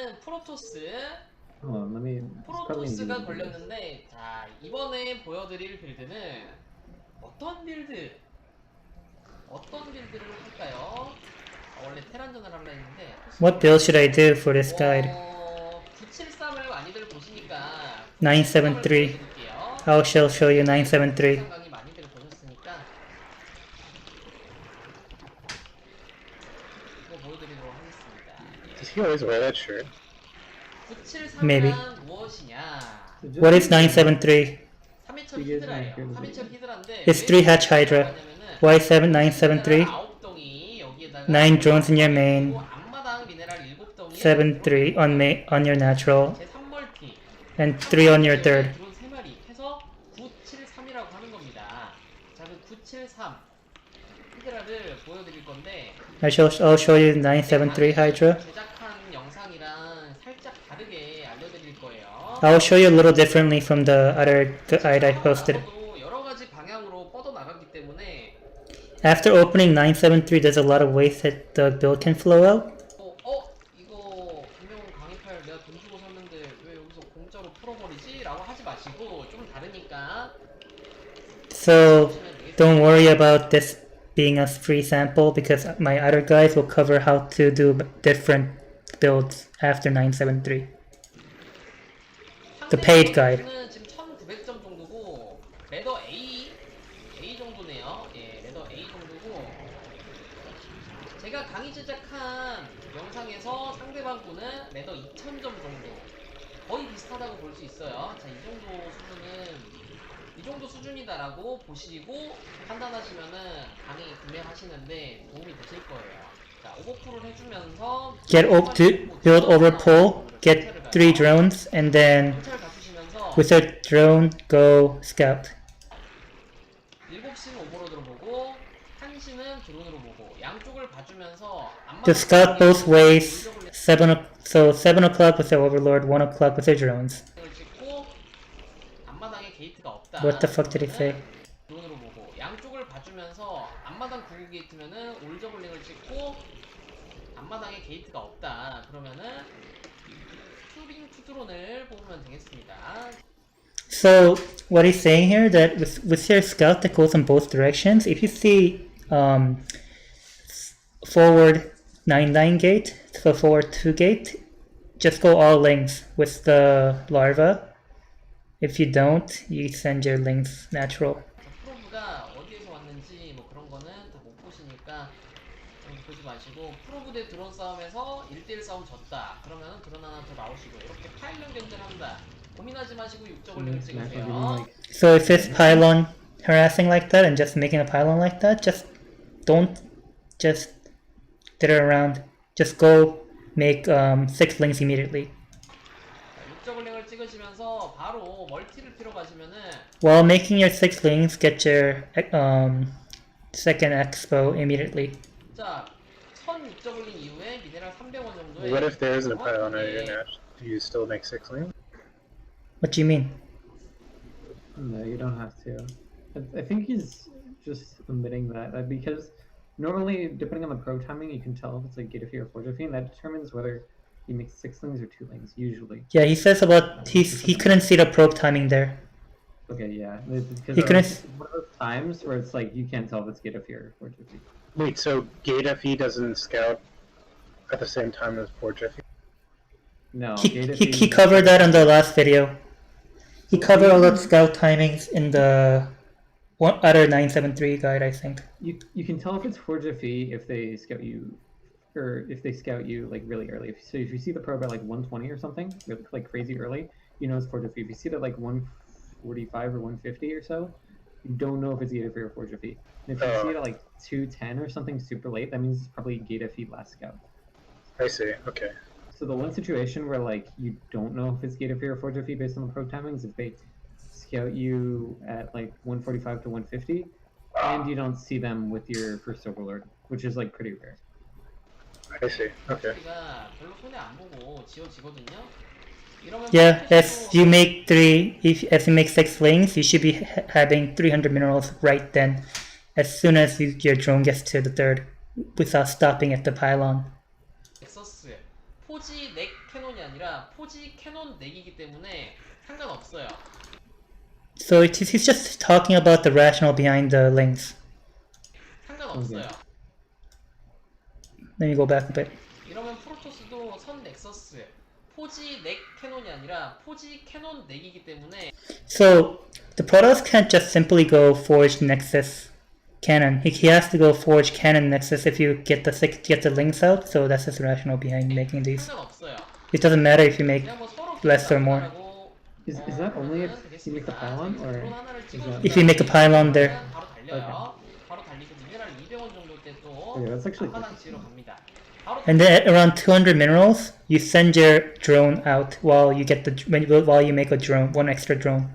일단은 프로토스 Let me. 프로토스가 걸렸는데 자 이번에 보여드릴 빌드는 어떤 빌드를 할까요? 원래 테란전을 하려 했는데 What build should I do for this guide? 973을 많이들 보시니까 973. I shall show you 973. 강의 많이들 보셨으니까 이거 보여드리도록 하겠습니다. Does he always wear that shirt? Maybe. 973은 무엇이냐? What is 973? 3회철 히드라예요. 3회철 히드라인데 It's 3 hatch hydra. Why 973? 9동이 여기에다가 9 drones in your main. 앞마당 미네랄 7동이 7-3 on your natural. 제 3멀티 And 3 on your third. 드론 3마리 해서 973이라고 하는 겁니다. 자, 그 973 히드라를 보여드릴 건데 I'll show you 973 hydra. 제작한 영상이랑 살짝 다르게 알려드릴 거예요. I'll show you a little differently from the other guide I posted. 여러 가지 방향으로 뻗어 나가기 때문에 After opening 973, there's a lot of ways that the build can flow out. 이거 분명 강의파일 내가 돈 주고 샀는데 왜 여기서 공짜로 풀어버리지? 라고 하지 마시고 좀 다르니까 So don't worry about this being a free sample because my other guides will cover how to do different builds after 973. The paid guide. 지금 1900점 정도고 레더 A 정도네요. 예, 레더 A 정도고 제가 강의 제작한 영상에서 상대방 분은 레더 2000점 정도 거의 비슷하다고 볼 수 있어요. 자, 이 정도 수준이다라고 보시고 판단하시면은 강의 구매하시는데 도움이 되실 거예요. 자, 오버풀을 해주면서 Build over pull, get 3 drones, and then 경찰 갖추시면서 with a drone, go scout. 7시는 오버로드로 보고 1시는 드론으로 보고 양쪽을 봐주면서 To scout both ways, 7 o'clock with the overlord, 1 o'clock with the drones. 찍고 앞마당에 게이트가 없다. What the fuck did he say? 드론으로 보고 양쪽을 봐주면서 앞마당 9 게이트면은 올저글링을 찍고 앞마당에 게이트가 없다. 그러면은 투링 투드론을 뽑으면 되겠습니다. So what he's saying here that with your scout that goes in both directions, if you see forward 9 gate, so forward 2 gate, just go all lengths with the larva. If you don't, you send your lengths natural. 프로브가 어디에서 왔는지 뭐 그런 거는 다 못 보시니까 보지 마시고 프로브 대 드론 싸움에서 1대1 싸움 졌다. 그러면은 드론 하나 더 나오시고 이렇게 파일런 경쟁한다. 고민하지 마시고 육적을 찍으세요. So if it's pylon harassing like that and just making a pylon like that, just don't just sit around. Just go make 6 links immediately. 육적을링을 찍으시면서 바로 멀티를 피러 가시면은 While making your 6 links, get your second expo immediately. 자, 선 육적을링 이후에 미네랄 300원 정도에 What if there isn't a pylon on your match? Do you still make 6 lanes? What do you mean? No, you don't have to. I think he's just omitting that because normally, depending on the pro timing, you can tell if it's like Gate or Forge and that determines whether you make 6 lanes or 2 lanes, usually. Yeah, he says about he couldn't see the probe timing there. Okay, yeah. Because He couldn't. one of those times where it's like you can't tell if it's Gate or Forge. Wait, so Gate FE doesn't scout at the same time as Forge FE? No, He covered that in the last video. He covered all the scout timings in the other 973 guide, I think. You can tell if it's Forge FE if they scout you, or if they scout you like really early. So if you see the probe at like 120 or something, like crazy early, you know it's Forge FE. If you see it at like 145 or 150 or so, you don't know if it's Gate FE or Forge FE. And if you see it at like 210 or something super late, that means it's probably Gate FE last scout. I see, okay. So the one situation where like you don't know if it's Gate FE or Forge FE based on the probe timings, if they scout you at like 145 to 150, and you don't see them with your first overlord, which is like pretty rare. I see, okay. 별로 손해 안 보고 지워지거든요. Yeah, if you make 6 links, you should be having 300 minerals right then, as soon as your drone gets to the third, without stopping at the pylon. 넥서스 포지 넥 캐논 캐논이 아니라 포지 캐논 넥이기 때문에 상관없어요. So he's just talking about the rationale behind the links. 상관없어요. Let me go back a bit. 이러면 프로토스도 선 넥서스 포지 넥 캐논이 아니라 포지 캐논 넥이기 때문에 So the Protoss can't just simply go Forge Nexus Cannon. He has to go Forge Cannon Nexus if you get the links out. So that's his rationale behind making these. 상관없어요. It doesn't matter if you make 그냥 뭐 서로 less or more. Is that only if you make the pylon, or is that... If you make a pylon there. 바로 달려요. 바로 달리고 미네랄 200원 정도 때또 Okay, that's actually 아까당 지로 갑니다. 바로 And then at around 200 minerals, you send your drone out while you get while you make a drone, one extra drone,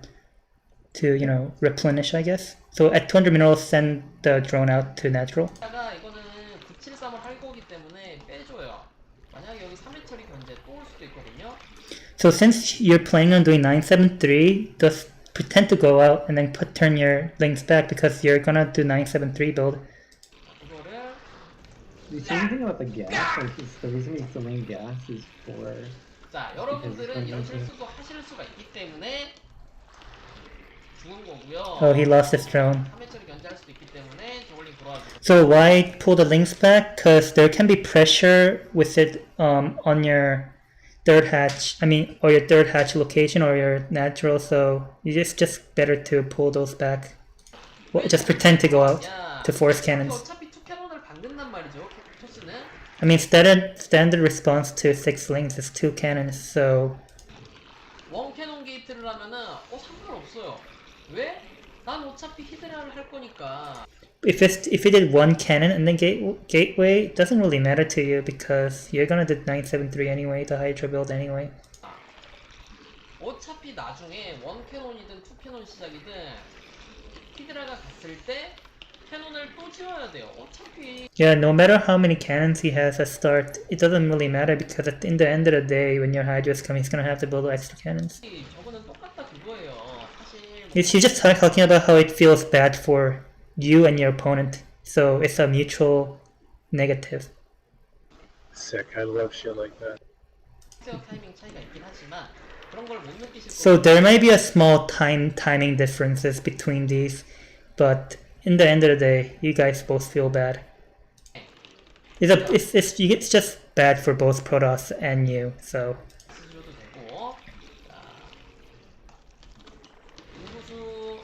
to replenish, I guess. So at 200 minerals, send the drone out to natural. 다가 이거는 973을 할 거기 때문에 빼줘요. 만약에 여기 3회처리 견제 또 올 수도 있거든요. So since you're planning on doing 973, just pretend to go out and then turn your links back because you're gonna do 973 build. 이거를 Do you say anything about the gas? Like, is the reason he's delaying gas is for... 자 여러분들은 이런 실수도 하실 수가 있기 때문에 죽은 거고요. Oh, he lost his drone. 3회처리 견제할 수도 있기 때문에 저걸링 돌아와주고. So why pull the links back? Because there can be pressure with it on your third hatch. Or your third hatch location or your natural. So you just better to pull those back. Well, just pretend to go out to force cannons. 어차피 투 캐논을 박는단 말이죠. 토스는. Standard response to 6 links is 2 cannons. So 원 캐논 게이트를 하면은 상관없어요. 왜? 난 어차피 히드라를 할 거니까. if you did 1 cannon and then gateway, it doesn't really matter to you because you're gonna do 973 anyway, the Hydra build anyway. 어차피 나중에 원 캐논이든 투 캐논 시작이든 히드라가 갔을 때 캐논을 또 지어야 돼요. 어차피 Yeah, no matter how many cannons he has at start, it doesn't really matter because in the end of the day, when your Hydra's coming, he's gonna have to build extra cannons. 저거는 똑같다 그거예요. 사실 He's just talking about how it feels bad for you and your opponent, so it's a mutual negative. Sick. I love shit like that. 세어 타이밍 차이가 있긴 하지만 그런 걸 못 느끼실 So there may be a small timing differences between these, but in the end of the day, you guys both feel bad. It's just bad for both Protoss and you. So 쓰셔도 되고. 자, 인구수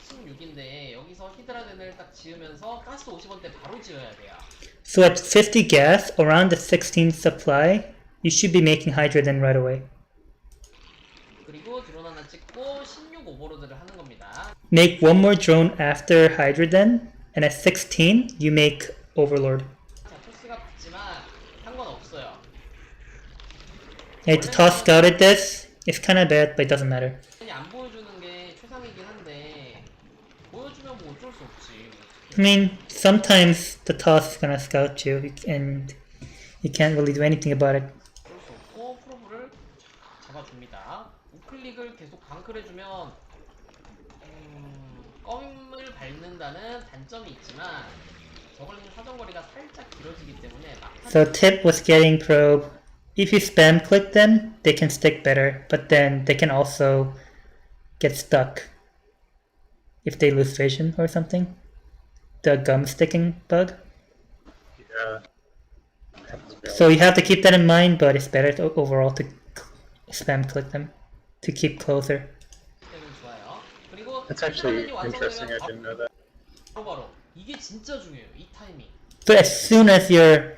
16인데 여기서 히드라덴을 딱 지으면서 가스 50원대 바로 지어야 돼요. so at 50 gas, around the 16th supply, you should be making Hydroden right away. 그리고 드론 하나 찍고 16 오버로드를 하는 겁니다. Make one more drone after Hydroden, and at 16, you make Overlord. 자, 토스가 붙지만 상관없어요. Yeah, the Toss scouted this. It's kind of bad, but it doesn't matter. 안 보여주는 게 최상이긴 한데 보여주면 뭐 어쩔 수 없지. Sometimes the Toss is gonna scout you, and you can't really do anything about it. 어쩔 수 없고 프로브를 잡아줍니다. 우클릭을 계속 방클해주면 껌을 밟는다는 단점이 있지만 저걸링 사정거리가 살짝 길어지기 때문에 So tip was getting probe. If you spam click them, they can stick better, but then they can also get stuck if they lose vision or something. The gum sticking bug. Yeah. So you have to keep that in mind, but it's better overall to spam click them to keep closer. 좋아요. 그리고 That's actually 히드라덴이 interesting. I 완성되면 didn't know that. 바로 이게 진짜 중요해요. 이 타이밍. So as soon as your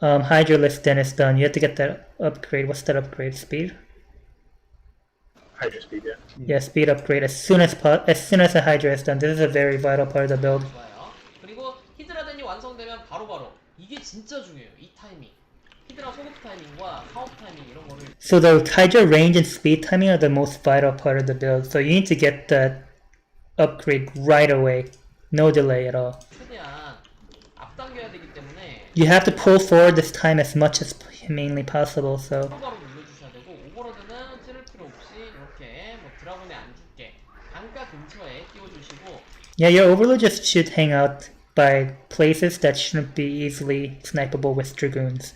Hydra list then is done, you have to get that upgrade. What's that upgrade? Speed? Hydra speed, yeah. Yeah, speed upgrade as soon as the Hydra is done. This is a very vital part of the build. 좋아요. 그리고 히드라덴이 완성되면 바로바로 이게 진짜 중요해요. 이 타이밍. 히드라 소급 타이밍과 사업 타이밍 이런 거를 So the Hydra range and speed timing are the most vital part of the build. So you need to get that upgrade right away. No delay at all. 최대한 앞당겨야 되기 때문에 You have to pull forward this time as much as humanly possible. So 바로바로 눌러주셔야 되고 오버로드는 찌를 필요 없이 이렇게 뭐 드라군에 안 죽게 강가 근처에 띄워주시고 yeah, your Overlord just should hang out by places that shouldn't be easily snipeable with Dragoons.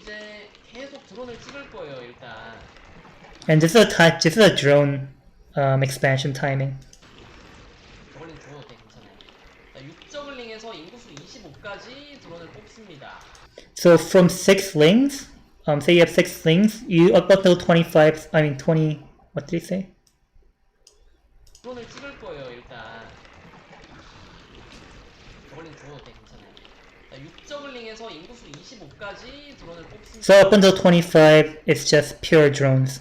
이제 계속 드론을 찍을 거예요 일단. And this is a drone expansion timing. 저글링 죽어도 돼 괜찮아요. 자, 6저글링에서 인구수 25까지 드론을 뽑습니다. So from 6 links, say you have 6 links, you up until 25, I mean 20, what did he say? 드론을 찍을 거예요 일단. 저글링 죽어도 돼 괜찮아요. 자, 6저글링에서 인구수 25까지 드론을 뽑습니다. So up until 25, it's just pure drones.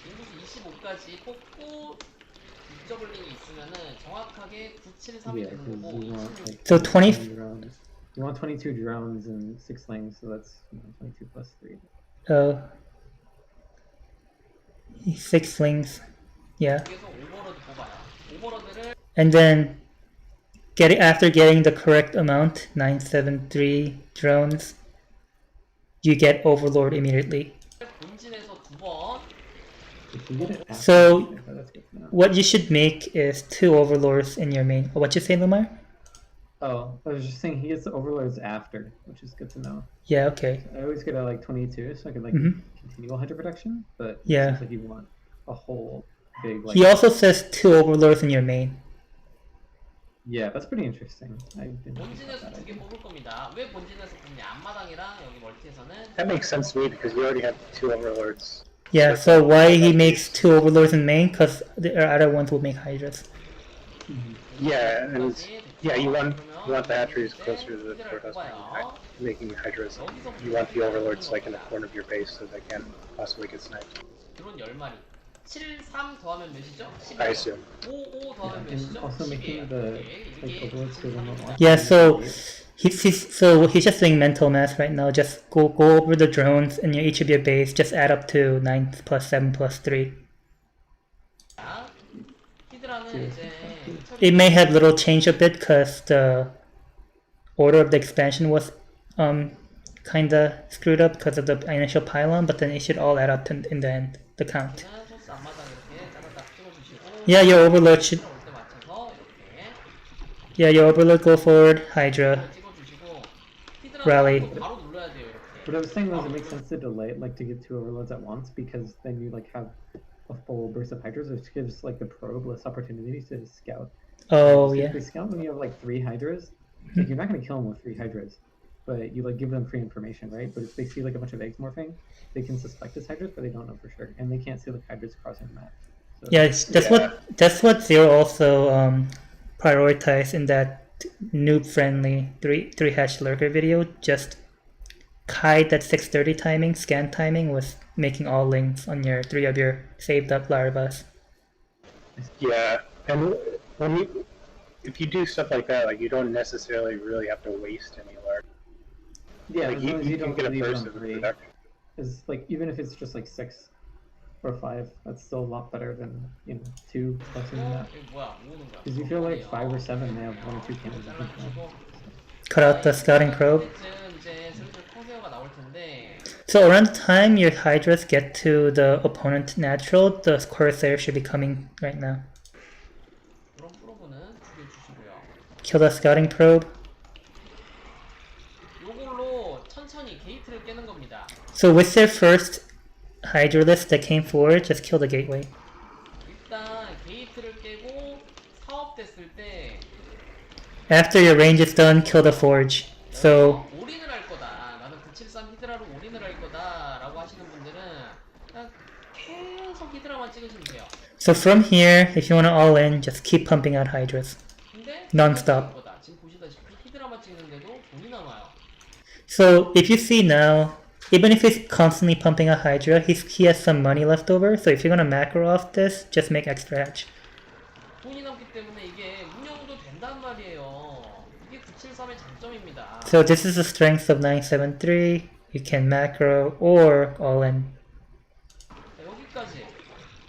인구수 25까지 뽑고 6저글링이 있으면은 정확하게 973이 Yeah, 되는 because 거고 you want like So 20 drones. You want 22 drones and 6 lanes, so that's 22 plus 3. 6 links, yeah. 여기서 오버로드 뽑아요. 오버로드를 And then after getting the correct amount, 973 drones, you get Overlord immediately. 본진에서 2번. If you get it after, So okay, that's good to know. what you should make is 2 Overlords in your main. What you say, Lumar? Oh, I was just saying he gets the overlords after, which is good to know. Yeah, okay. I always get a like 22, so I can like Mhm. continual hunter protection, but Yeah. it seems like you want a whole big like. He also says 2 Overlords in your main. Yeah, that's pretty interesting. I didn't think 본진에서 about that 2개 idea. 뽑을 겁니다. 왜 본진에서 뽑냐? 앞마당이랑 여기 멀티에서는 That makes sense to me because you already have 2 overlords. Yeah, so why he makes 2 Overlords in main? Because the other ones will make Hydras. Yeah, and yeah, you want 그러면 the hatcheries 이제 closer to the 히드라를 courthouse, 뽑아요. making hydras. 여기서 You want the overlords like in the corner of your base so they can't possibly get sniped. 드론 10마리. 7, 3 더하면 몇이죠? 11. I assume. 5, 5 더하면 And 몇이죠? also 10이에요. making the 이게 like overlords to the remote. Yeah, so he's just doing mental math right now. Just go over the drones in each of your base. Just add up to 9 plus 7 plus 3. 자, 히드라는 이제 It may have little change a bit because the order of the expansion was kinda screwed up because of the initial pylon, but then it should all add up in the end, the count. 소스 앞마당 이렇게 짜라딱 찍어주시고 Yeah, your overload should. 올때 맞춰서 이렇게 Yeah, your overload go forward. Hydra. 찍어주시고 Rally. 히드라는 바로 눌러야 돼요 이렇게. What I was saying was it makes sense to delay it, like to get 2 overloads at once, because then you like have a full burst of hydras, which gives like the probe less opportunities to scout. Oh So yeah. If they scout when you have like 3 hydras, like you're not gonna kill them with 3 hydras, but you like give them free information, right? But if they see like a bunch of eggs morphing, they can suspect it's hydras, but they don't know for sure, and they can't see like hydras crossing the map. So, Yeah, that's what Zero also prioritized in that noob friendly three hatch lurker video. Just hide that 6:30 timing, scan timing with making all links on your 3 of your saved up larvas. Yeah, and if you do stuff like that, like you don't necessarily really have to waste any large. yeah, Like as long as you can don't get a leave burst on of 3, production. is like even if it's just like 6 or 5, that's still a lot better than 2 plus in that. 이거 뭐야? 뭐 오는 거야? Because you feel like 5 or 7, they have 1 or 2 cannons. I think, 잘라주시고. Cut out the scouting probe. 이때쯤 이제 슬슬 커세어가 나올 텐데 So around the time your Hydras get to the opponent natural, the Corsair should be coming right now. 그런 프로브는 죽여주시고요. Kill the scouting probe. 요걸로 천천히 게이트를 깨는 겁니다. So with their first Hydralist that came forward, just kill the gateway. 일단 게이트를 깨고 사업됐을 때 After your range is done, kill the forge. So 올인을 할 거다. 나는 973 히드라로 올인을 할 거다라고 하시는 분들은 그냥 계속 히드라만 찍으시면 돼요. so from here, if you want to all in, just keep pumping out Hydras. 근데 Non-stop. 거다. 지금 보시다시피 히드라만 찍는데도 돈이 남아요. So if you see now, even if he's constantly pumping out Hydra, he has some money left over. So if you're gonna macro off this, just make extra hatch. 돈이 남기 때문에 이게 운영도 된단 말이에요. 이게 973의 장점입니다. So this is the strength of 973. You can macro or all in. 자,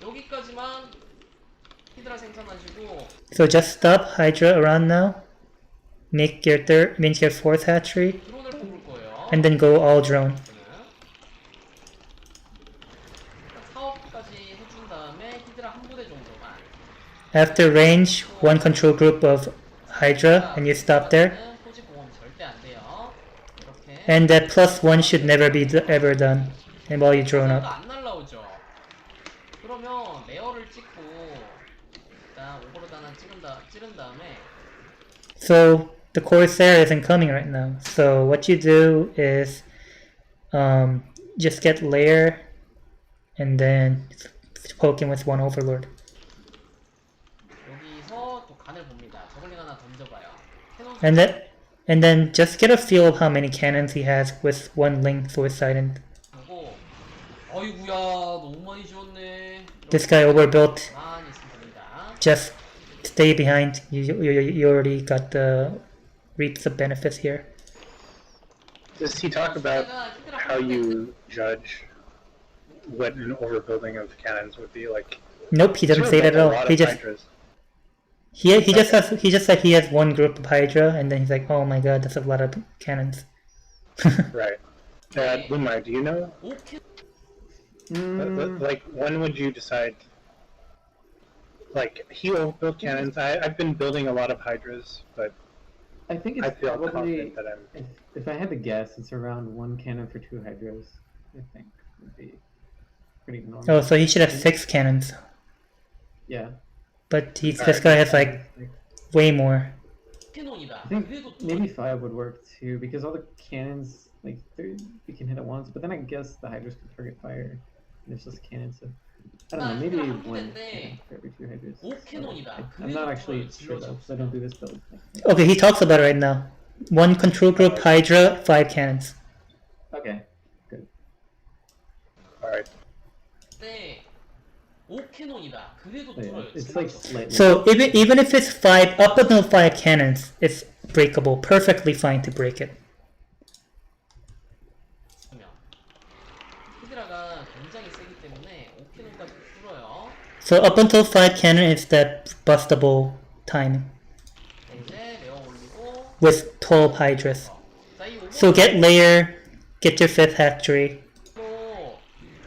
여기까지만 히드라 생산하시고 So just stop Hydra around now. Make your fourth hatchery, 드론을 뽑을 거예요. and then go all drone. 사업까지 해준 다음에 히드라 한 부대 정도만. After range, one control group of Hydra, and you stop there. 소지 공업 절대 안 돼요. 이렇게 And that +1 should never be ever done. And while you drone up. 안 날라오죠. 그러면 레어를 찍고 일단 오버로드 하나 찌른 다음에 So the Corsair isn't coming right now. So what you do is just get layer and then poke him with one overlord. 여기서 또 간을 봅니다. 저글링 하나 던져봐요. And then just get a feel of how many cannons he has with one link suicide and 보고 어이구야 너무 많이 지웠네. this guy overbuilt. 많이 있으면 됩니다. Just stay behind. You already got the reaps of benefits here. Does he talk about how you judge what an overbuilding of cannons would be like? Nope, he doesn't say that at all. He just said he has one group of Hydra, and then he's like, oh my god, that's a lot of cannons. Right. Lumar, do you know? 오케이. Like, when would you decide? Like, he overbuilt cannons. I've been building a lot of Hydras, but I think it's I feel probably, confident that I'm. if I had to guess, it's around 1 cannon for 2 Hydras. I think would be pretty normal. Oh, so he should have 6 cannons. Yeah. But this guy has like way more. 캐논이다. I think 그래도 또 maybe 5 would work too, because all the cannons, like, you can hit at once, but then I guess the Hydras can target fire. And it's just cannons, so I don't know, maybe 1 cannon for every 2 Hydras. I'm not actually sure though, because I don't do this build. Okay, he talks about it right now. 1 control group Hydra, 5 cannons. Okay, good. Alright. 네. 5캐논이다. 그래도 Yeah, 뚫어요. it's like slightly. So even if it's 5 up until 5 cannons, it's breakable. Perfectly fine to break it. 히드라가 굉장히 세기 때문에 5캐논까지 뚫어요. So up until 5 cannon is that bustable time 이제 레어 올리고 with 12 Hydras. 자, 이 So get layer, get your 5th hatchery. 오버로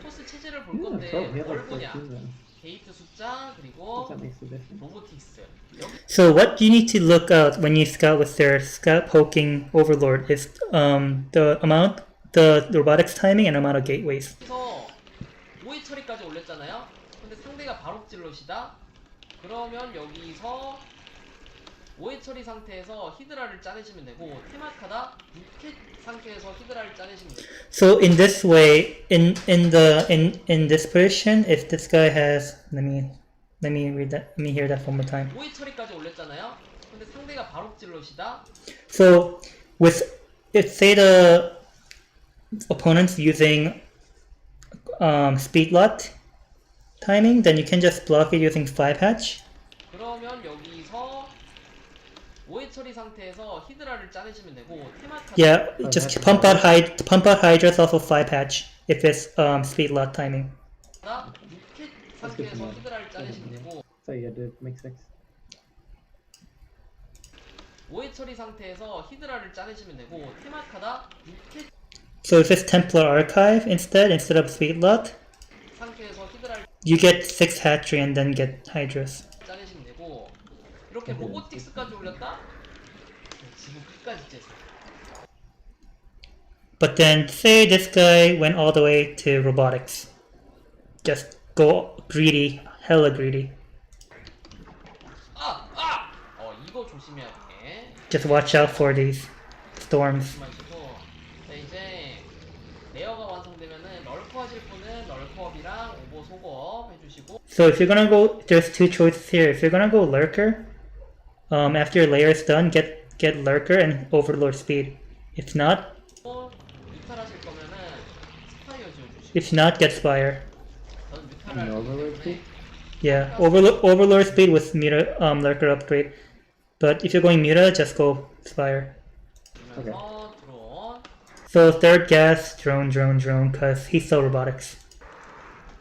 토스 체제를 볼 Yeah, 건데 12, we have 뭘 like 보냐? 14 then. 게이트 숫자 그리고 That makes a difference. 로보틱스. 여기 So what you need to look out when you scout with their scout poking overlord is the amount, the robotics timing, and amount of gateways. 여기서 5회 처리까지 올렸잖아요. 근데 상대가 바로 찔러시다. 그러면 여기서 5회 처리 상태에서 히드라를 짜내시면 되고 테마카다 6회 상태에서 히드라를 짜내시면 돼요. So in this way, in this position, if this guy has, let me read that. Let me hear that one more time. 5회 처리까지 올렸잖아요. 근데 상대가 바로 찔러시다. So if say the opponent's using speed lot timing, then you can just block it using 5 hatch. 그러면 여기서 5회 처리 상태에서 히드라를 짜내시면 되고 테마카다 Yeah, just pump out Hydras off of 5 hatch if it's speed lot timing. 6회 상태에서 히드라를 짜내시면 되고 So you had to make 6. 5회 처리 상태에서 히드라를 짜내시면 되고 테마카다 6회 So if it's Templar Archive instead of speed lot, 상태에서 히드라를 you get 6 hatchery and then get Hydras. 짜내시면 되고 이렇게 로보틱스까지 올렸다? 지금 끝까지 째서 But then say this guy went all the way to robotics. Just go greedy, hella greedy. 이거 조심해야 돼. Just watch out for these storms. 조심하시고 자 이제 레어가 완성되면은 럴커 하실 분은 럴커업이랑 오버 속업 해주시고 So if you're gonna go, there's 2 choices here. If you're gonna go lurker, after your layer is done, get lurker and overlord speed. If not, 뮤탈 하실 거면은 스파이어 지어주시고 if not, get spire. 저는 뮤탈 And 할 overlord 거기 speed? 때문에 Yeah, overlord speed with muta, lurker upgrade. But if you're going muta, just go spire. 주면서 드론 So third gas, drone, cause he's so robotics.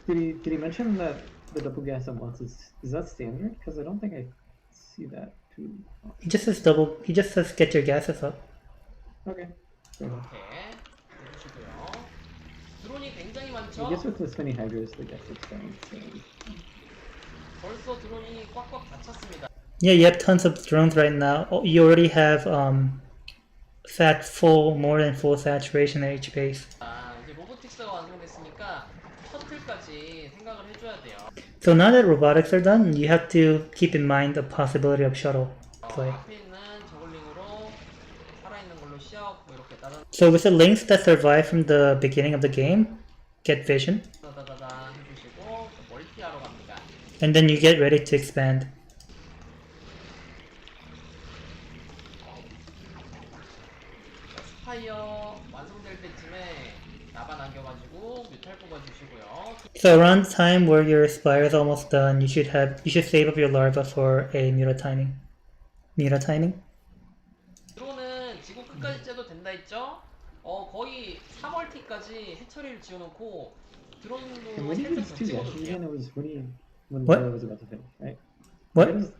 Did he mention that the double gas at once is that standard? Because I don't think I see that too. He just says get your gases up. Okay. Fair enough. 이렇게 해주시고요. 드론이 굉장히 I 많죠? guess with this many hydras, the gas is down. So. 벌써 드론이 꽉꽉 다 찼습니다. Yeah, you have tons of drones right now. You already have more than full saturation at each base. 이제 로보틱스가 완성됐으니까 셔틀까지 생각을 해줘야 돼요. So now that robotics are done, you have to keep in mind the possibility of shuttle play. 앞에 있는 저글링으로 살아있는 걸로 시야하고 이렇게 So with the links that survive from the beginning of the game, get vision, 따다다다 해주시고 멀티하러 갑니다. and then you get ready to expand. 스파이어 완성될 때쯤에 나바 남겨가지고 뮤탈 뽑아주시고요. So around the time where your spire is almost done, you should save up your larva for a muta timing. Muta timing? 드론은 지구 끝까지 째도 된다 했죠? 거의 3월티까지 해처리를 지어놓고 드론도 And when you 살짝 use 더 2 gases 찍어도 again, 돼요. it was when What? Lara was about to finish, right? What?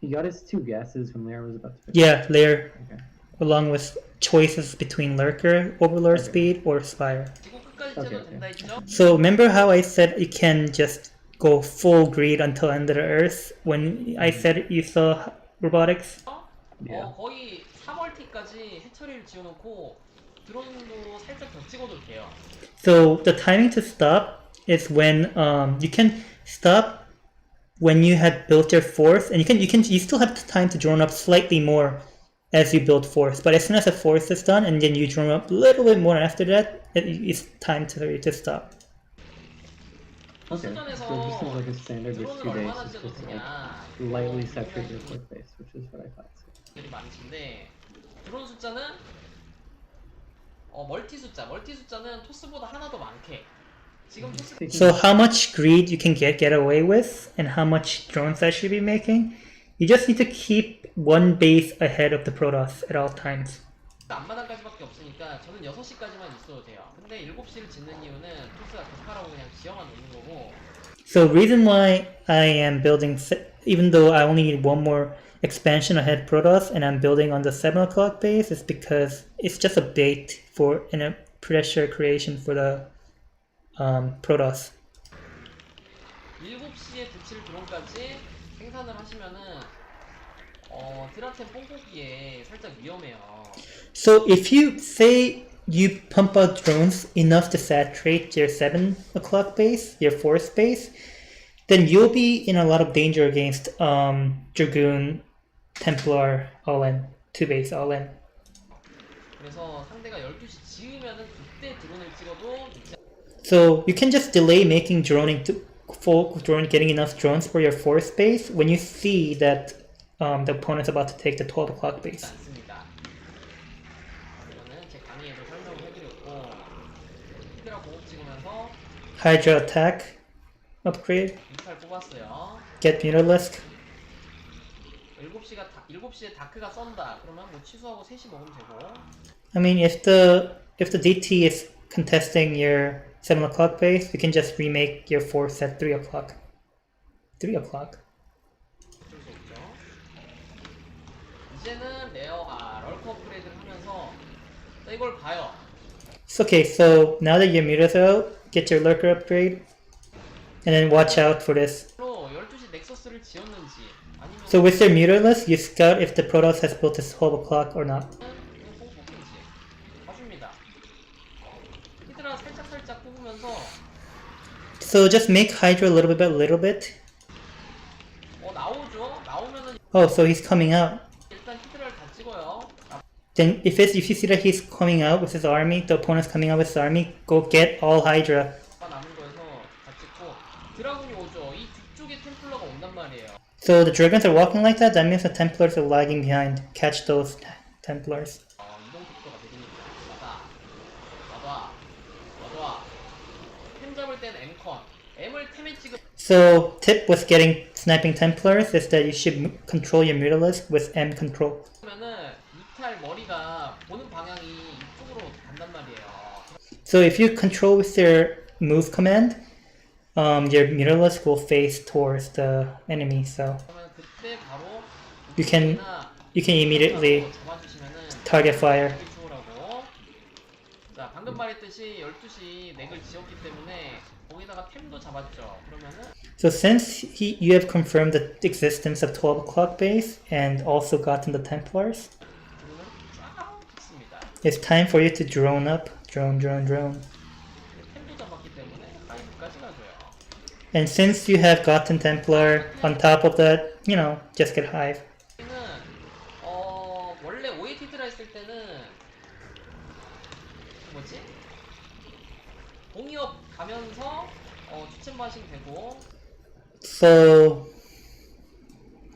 He got his 2 gases when Lara was about to finish. Yeah, layer, Okay. along with choices between lurker, overlord speed, or spire. 지구 끝까지 째도 오케이, 된다 했죠? So remember how I said you can just go full greed until end of the earth when I said you saw robotics? Yeah. 거의 3월티까지 해처리를 지어놓고 드론도 살짝 더 찍어도 돼요. So the timing to stop is when you can stop when you had built your force, and you still have time to drone up slightly more as you build force. But as soon as the force is done, and then you drone up a little bit more after that, it's time to stop. Okay. So it just seems like a standard with 드론을 2 days. 얼마나 It's 째도 just like 되냐 lightly saturate your quick base, which is what I thought. 들이 많으신데 드론 숫자는 멀티 숫자는 토스보다 하나 더 많게 지금 토스 So how much greed you can get away with, and how much drones that should be making, you just need to keep one base ahead of the Protoss at all times. 앞마당까지밖에 없으니까 저는 6시까지만 있어도 돼요. 근데 7시를 짓는 이유는 토스가 계속하라고 그냥 지어만 놓는 거고 So reason why I am building, even though I only need one more expansion ahead Protoss, and I'm building on the 7 o'clock base, is because it's just a bait for and a pressure creation for the Protoss. 7시에 붙일 드론까지 생산을 하시면은 드라템 뽕뽑기에 살짝 위험해요. So if you say you pump out drones enough to saturate your 7 o'clock base, your force base, then you'll be in a lot of danger against Dragoon, Templar, all in, 2 base, all in. 그래서 상대가 12시 지으면은 그때 드론을 찍어도 So you can just delay making droning to full drone, getting enough drones for your force base when you see that the opponent's about to take the 12 o'clock base. 않습니다. 이거는 제 강의에도 설명을 해드렸고 히드라 공업 찍으면서 Hydra attack upgrade, 뮤탈 뽑았어요. get Mutalisk. 7시에 다크가 썬다. 그러면 뭐 취소하고 3시 먹으면 되고 I mean, if the DT is contesting your 7 o'clock base, you can just remake your force at 3 o'clock. 3 o'clock. 어쩔 수 없죠. 이제는 럴커 업그레이드를 하면서 자, 이걸 봐요. So, okay, so now that your mutas are out, get your lurker upgrade, and then watch out for this. 로 12시 넥서스를 지었는지 아니면 So with your mutalist, you scout if the Protoss has built his 12 o'clock or not. 그냥 뽕뽑기인지 봐줍니다. 히드라 살짝 뽑으면서 So just make Hydra a little bit. 나오죠. 나오면은 Oh, so he's coming out. 일단 히드라를 다 찍어요. Then if you see that he's coming out with his army, the opponent's coming out with his army, go get all Hydra. 남은 거에서 다 찍고 드라군이 오죠. 이 뒤쪽에 템플러가 온단 말이에요. So the Dragons are walking like that, that means the Templars are lagging behind. Catch those Templars. 이동 속도가 느리니까 와봐. 템 잡을 땐 M컨. M을 템에 찍으면 So tip with getting sniping Templars is that you should control your Mutalisk with M control. 뮤탈 머리가 보는 방향이 이쪽으로 간단 말이에요. So if you control with your move command, your Mutalisk will face towards the enemy. So 그러면 그때 바로 you can immediately 잡아주시면은 target fire. 좋으라고. 자, 방금 말했듯이 12시 넥을 지었기 때문에 거기다가 템도 잡았죠. 그러면은 So since you have confirmed the existence of 12 o'clock base and also gotten the Templars, 드론을 쫙 It's time for you to drone up. Drone, drone, drone. 템도 잡았기 때문에 하이브까지 가줘요. And since you have gotten Templar on top of that, you know, just get Hive. 는 원래 OAT드라 했을 때는 뭐지? 공이업 가면서 추천 마싱 되고 So,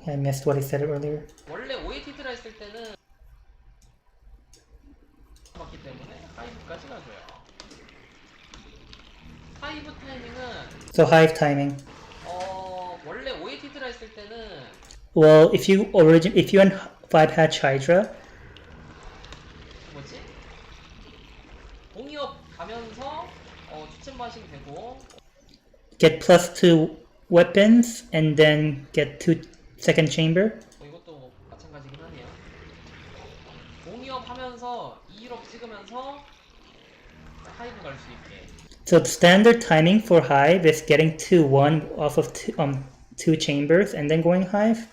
I missed what he said earlier. 원래 OAT드라 했을 때는 맞기 때문에 하이브까지 가줘요. 하이브 타이밍은 So Hive timing. 원래 OAT드라 했을 때는 Well, if you and 5-hatch Hydra, 뭐지? 공이업 가면서 추천 마싱 되고 get +2 weapons and then get 2 second chamber. 이것도 마찬가지긴 하네요. 공이업 하면서 2업 찍으면서 하이브 갈 수 있게. So the standard timing for Hive is getting 2-1 off of two chambers and then going Hive.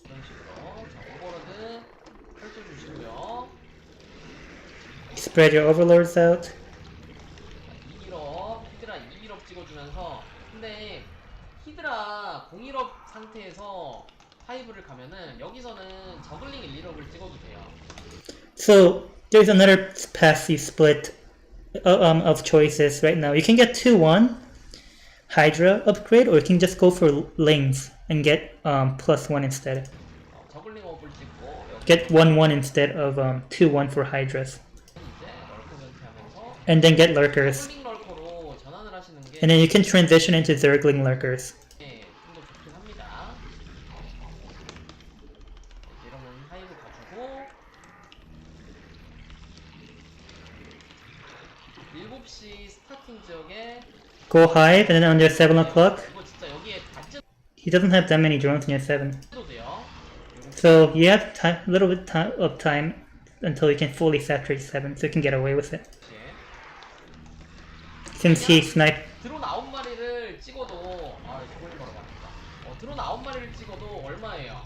이런 식으로 자, 오버로드 펼쳐주시고요. Spread your overlords out. 2일업 히드라 2일업 찍어주면서 근데 히드라 0일업 상태에서 하이브를 가면은 여기서는 저글링 1일업을 찍어도 돼요. So there's another passive split of choices right now. You can get 2-1 Hydra upgrade, or you can just go for Lings and get +1 instead. 저글링 업을 찍고 여기 Get 1-1 instead of 2-1 for Hydras. 이제 럴커 전투하면서 And then get Lurkers. 저글링 럴커로 전환을 하시는 게 And then you can transition into Zergling Lurkers. 좀 더 좋긴 합니다. 이러면 하이브 가지고 7시 스타팅 지역에 Go Hive, and then under 7 o'clock, 이거 진짜 여기에 닫혀도 he doesn't have that many drones near 7. 돼요. So you have a little bit of time until you can fully saturate 7, so you can get away with it. Since he sniped. 드론 9마리를 찍어도 저걸 걸어갑니다. 드론 9마리를 찍어도 얼마예요?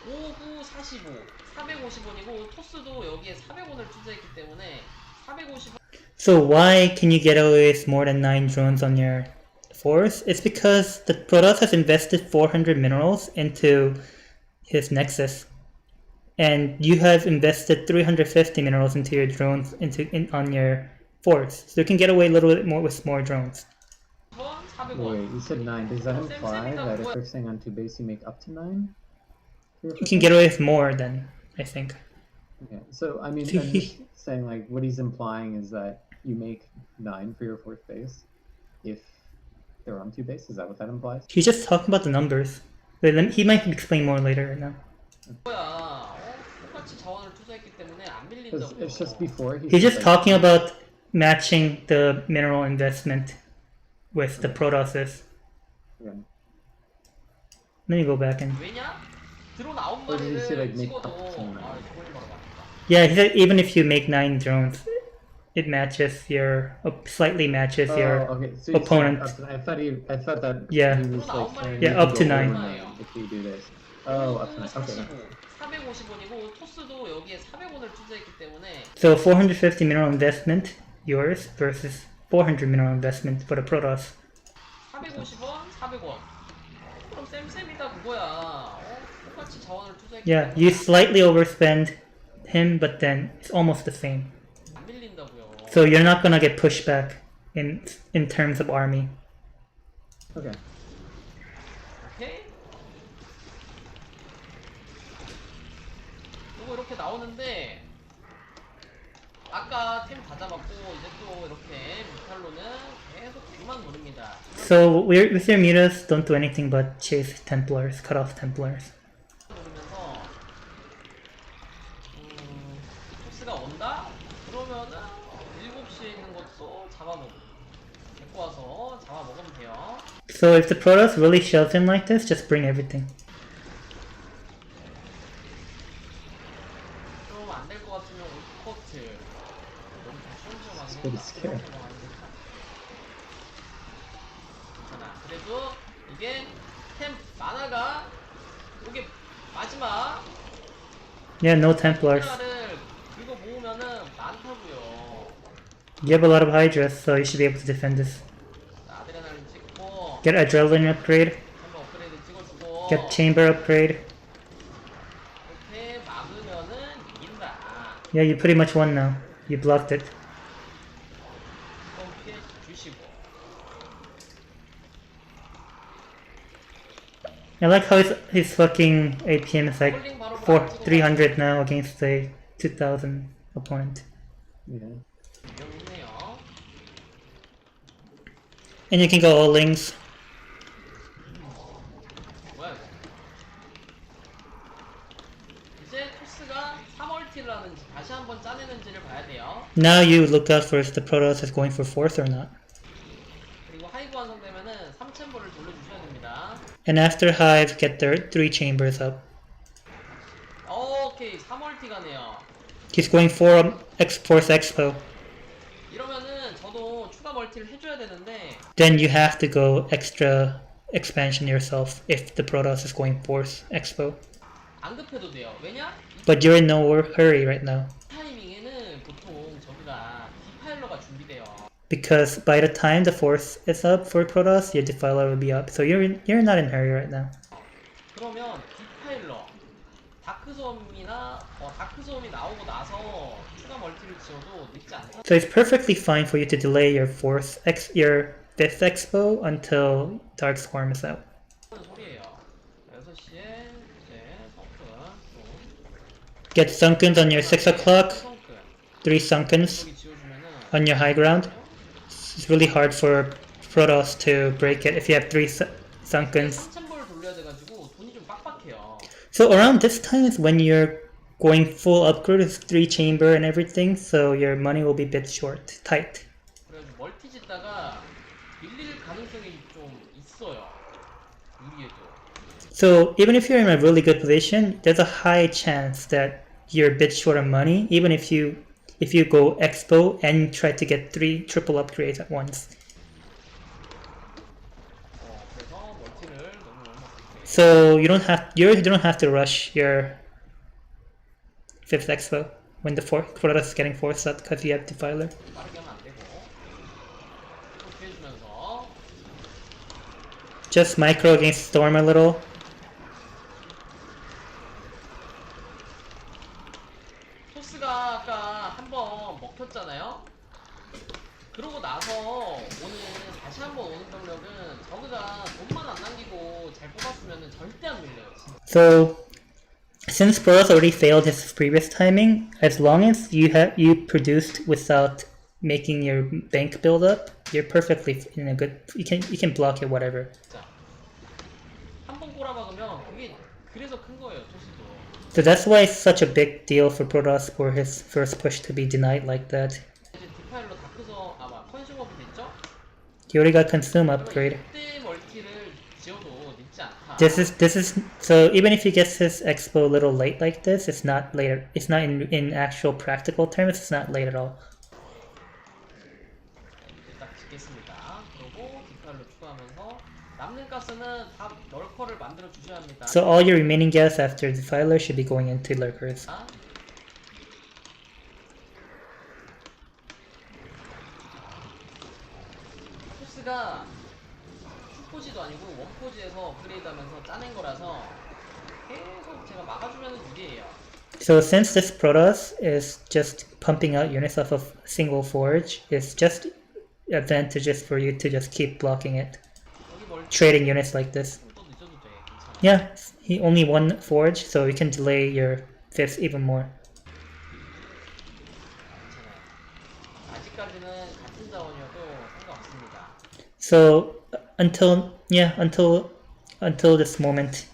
5, 9, 45 450원이고 토스도 여기에 400원을 투자했기 때문에 450원 So why can you get away with more than 9 drones on your force? It's because the Protoss has invested 400 minerals into his Nexus. And you have invested 350 minerals into your drones on your force. So you can get away a little bit more with more drones. 400원 Wait, you said 9. Does that imply that if you're staying on 2 base, you make up to 9? You can get away with more then, I think. Okay, so I mean, I'm just saying, like, what he's implying is that you make 9 for your 4th base if they're on 2 base. Is that what that implies? He's just talking about the numbers. He might explain more later right now. 뭐야? 똑같이 자원을 투자했기 때문에 안 Because 밀린다고. it's just before He's just said, talking about matching the mineral investment with the Protosses. Yeah. Let me go back and... 왜냐? 드론 Or did he say, 9마리를 like, make 찍어도 up to 9? 저걸 걸어갑니다. Yeah, he said even if you make 9 drones, it matches your... slightly matches your... okay. So opponent. Up to, I thought that Yeah. he was like saying Yeah, you up can to go 9. over 9 if you do this. Oh, up to 9. Okay. 450원이고 토스도 여기에 400원을 투자했기 때문에 So 450 mineral investment, yours, versus 400 mineral investment for the Protoss. 450원, 400원. 그럼 쌤쌤이다 그거야. 똑같이 자원을 투자했기 Yeah, 때문에 you slightly overspend him, but then it's almost the same. 안 밀린다고요. So you're not gonna get pushback in terms of army. Okay. 오케이? 요거 이렇게 나오는데 아까 템 다 잡았고 이제 또 이렇게 뮤탈로는 계속 백만 노립니다. So with your mutas, don't do anything but chase Templars, cut off Templars. 노리면서 토스가 온다? 그러면은 7시에 있는 것도 잡아먹고 데리고 와서 잡아먹으면 돼요. So if the Protoss really shoves in like this, just bring everything. 좀 안 될 것 같으면 올코트 너무 좀 pretty scary. 괜찮아. 그래도 이게 템 마나가 이게 마지막 Yeah, no Templars. 를 많다고요. You have a lot of Hydras, so you should be able to defend this. 자, 아드레날린 찍고 Get Adrenaline upgrade. 챔버 업그레이드 찍어주고 Get Chamber upgrade. 이렇게 막으면은 이긴다. Yeah, you pretty much won now. You blocked it. 이렇게 주시고 I like how his fucking APM is like 홀링 바로 300 now against a 2000 opponent. Yeah. 유명했네요. And you can go all lings. 뭐야 이거? 이제 토스가 3월티를 하는지 다시 한번 짜내는지를 봐야 돼요. Now you look out for if the Protoss is going for 4th or not. 그리고 하이브 완성되면은 3챔버를 돌려주셔야 됩니다. And after Hive, get their 3 chambers up. 오케이 3월티 가네요. He's going for 4th Expo. 이러면은 저도 추가 멀티를 해줘야 되는데 Then you have to go extra expansion yourself if the Protoss is going 4th Expo. 안 급해도 돼요. 왜냐? 이 But you're in no hurry right now. 타이밍에는 보통 저기가 디파일러가 준비돼요. Because by the time the 4th is up for Protoss, your Defiler will be up. So you're not in a hurry right now. 그러면 디파일러 다크솜이나 다크솜이 나오고 나서 추가 멀티를 지어도 늦지 않다. So it's perfectly fine for you to delay your 5th Expo until Dark Swarm is out. 그런 소리예요. 6시에 이제 성큰 Get Sunkens on your 6 o'clock, 성큰 3 Sunkens 여기 지어주면은 on your high ground. It's really hard for Protoss to break it if you have 3 Sunkens. 3,000벌 돌려야 돼가지고 돈이 좀 빡빡해요. So around this time is when you're going full upgrade with 3 chamber and everything, so your money will be a bit short, tight. 그래가지고 멀티 짓다가 밀릴 가능성이 좀 있어요. 유리해도. So even if you're in a really good position, there's a high chance that you're a bit short on money, even if you go expo and try to get 3 triple upgrades at once. 그래서 멀티를 너무 So you don't have to rush your 5th expo when the Protoss is getting forced up because you have Defiler. 빠르게 하면 안 되고 이렇게 해주면서 Just micro against Storm a little. 토스가 아까 한번 먹혔잖아요. 그러고 나서 오는 다시 한번 오는 병력은 저그가 돈만 안 남기고 잘 뽑았으면 절대 안 밀려요. 진짜. So since Protoss already failed his previous timing, as long as you produced without making your bank build up, you're perfectly in a good. You can block it whatever. 진짜 한번 꼬라박으면 그게 그래서 큰 거예요. 토스도. So that's why it's such a big deal for Protoss for his first push to be denied like that. 이제 디파일로 다크서 아마 컨슈머도 됐죠? He already got consume upgrade. 이때 멀티를 지어도 늦지 않다. This is so even if he gets his expo a little late like this, it's not later. It's not in actual practical terms. It's not late at all. 딱 짓겠습니다. 그리고 디파일로 추가하면서 남는 가스는 다 널커를 만들어 주셔야 합니다. So all your remaining gas after Defiler should be going into lurkers. 토스가 투포지도 아니고 원포지에서 업그레이드하면서 짜낸 거라서 계속 제가 막아주면 유리해요. So since this Protoss is just pumping out units off of single forge, it's just advantageous for you to just keep blocking it. 여기 멀티 Trading units like this. 또 늦어도 돼. 괜찮아. Yeah, he only one forge, so you can delay your 5th even more. 괜찮아요. 아직까지는 같은 자원이어도 상관없습니다. So until this moment,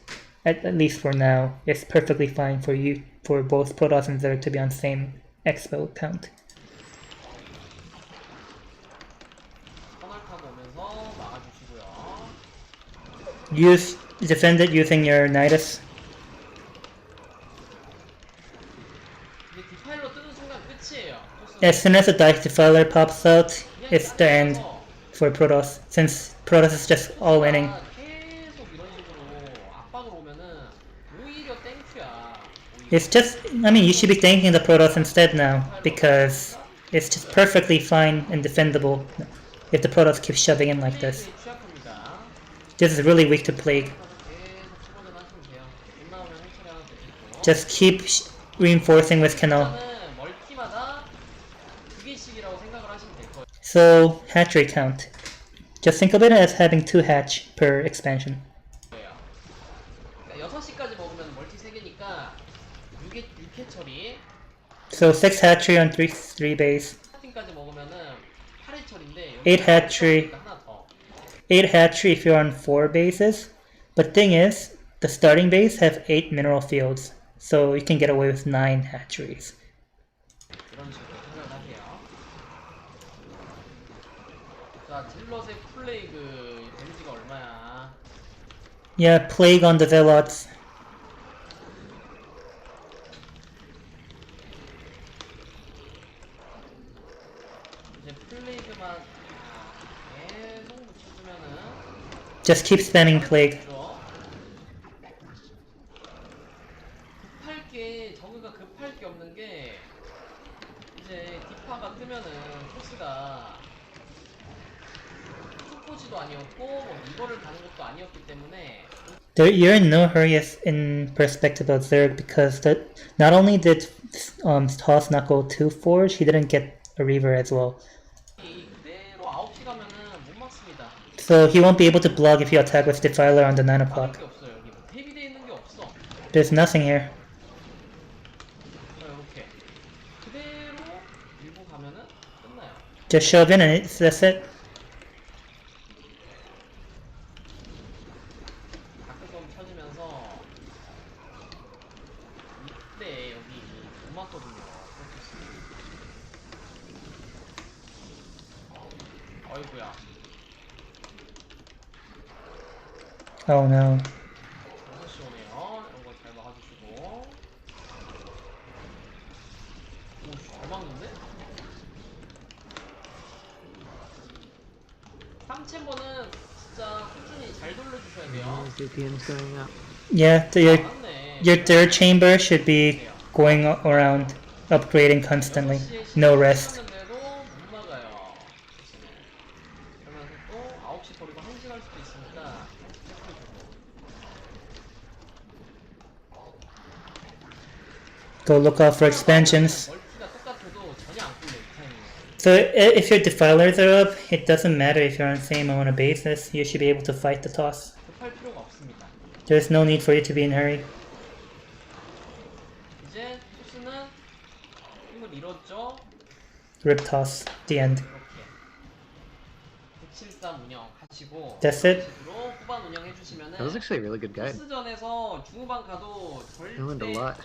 at least for now, it's perfectly fine for you for both Protoss and Zerg to be on same expo count. 터널 타고 오면서 막아주시고요. Defend it using your Nidus. 이제 디파일로 뜨는 순간 끝이에요. As soon as the Dice Defiler pops out, it's the end for Protoss, since Protoss is just all winning. 계속 이런 식으로 압박을 오면은 오히려 땡큐야. It's just, I mean, you should be thanking the Protoss instead now, because it's just perfectly fine and defendable if the Protoss keep shoving in like this. 플레이그에 취약합니다. This is really weak to Plague. 계속 치고는 하시면 돼요. 못 나오면 해처리 하나 드시고. Just keep reinforcing with canal. 일단은 멀티마다 2개씩이라고 생각을 하시면 될 거예요. So, hatchery count. Just think of it as having 2 hatch per expansion. 그러니까 6시까지 먹으면 멀티 3개니까 6회 처리. So 6 hatchery on 3 base. 4팀까지 먹으면은 8회 처리인데 8 hatchery. 하나 더. 8 hatchery if you're on 4 bases. But thing is, the starting base have 8 mineral fields. So you can get away with 9 hatcheries. 이런 식으로 생각을 하세요. 자, 질럿의 플레이그 데미지가 얼마야? Yeah, Plague on the Zealots. 이제 플레이그만 계속 묻혀주면은 Just keep spamming Plague. 그죠? 급할 게 저그가 급할 게 없는 게 이제 디파가 뜨면은 토스가 투포지도 아니었고 뭐 이거를 가는 것도 아니었기 때문에 You're in no hurry in perspective of Zerg because not only did Toss not go to Forge, he didn't get a Reaver as well. 이 그대로 9시 가면은 못 막습니다. So he won't be able to block if you attack with Defiler on the 9 막을 o'clock. 게 없어요. 여기 뭐 대비되어 있는 게 없어. There's nothing here. 이렇게 그대로 밀고 가면은 끝나요. Just shove in and that's it. 다크섬 쳐지면서 이때 여기 못 맞거든요. 어이구야. Oh no. 6시 오네요. 이런 거 잘 막아주시고. 오, 잘 막는데? 3챔버는 진짜 꾸준히 잘 돌려주셔야 돼요. ZPM's going up. Yeah, 맞네. your third chamber should be going around, upgrading constantly. No rest. 했는데도 못 막아요. 그러면서 또 9시 버리고 1시 갈 수도 있으니까 Go look out for expansions. 멀티가 똑같아도 전혀 안 꿀려 이 타이밍에. So if your defilers are up, it doesn't matter if you're on the same amount of bases. You should be able to fight the toss. 급할 필요가 없습니다. There's no need for you to be in a hurry. 이제 토스는 힘을 잃었죠. Rip toss. The end. 이렇게 173 운영하시고 That's it. 식으로 후반 운영해 주시면은 That was actually a really good guide. 토스전에서 중후반 가도 I learned a 절대 lot.